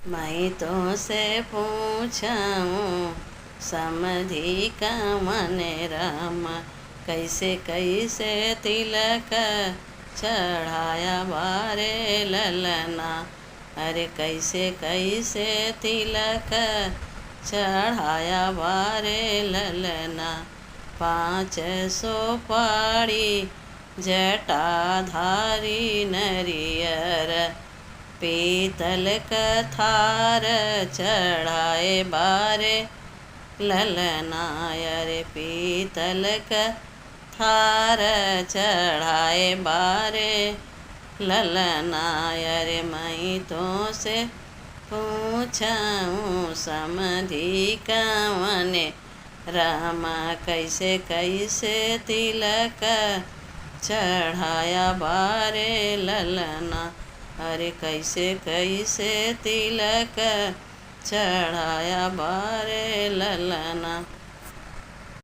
मैं तो से पूछूं समधी का मन राम, कैसे कैसे तिलक चढ़ाया बारे ललना। अरे कैसे कैसे तिलक चढ़ाया बारे ललना। 500 पाड़ी जटाधारी नरियर, पीतल कथार चढ़ाए बारे ललना। अरे पीतल कथार चढ़ाए बारे ललना। अरे मैं तो से पूछूं समधी कवन रामा, कैसे कैसे तिलक चढ़ाया बारे ललना। अरे कैसे कैसे तिलक चढ़ाया बारे ललना।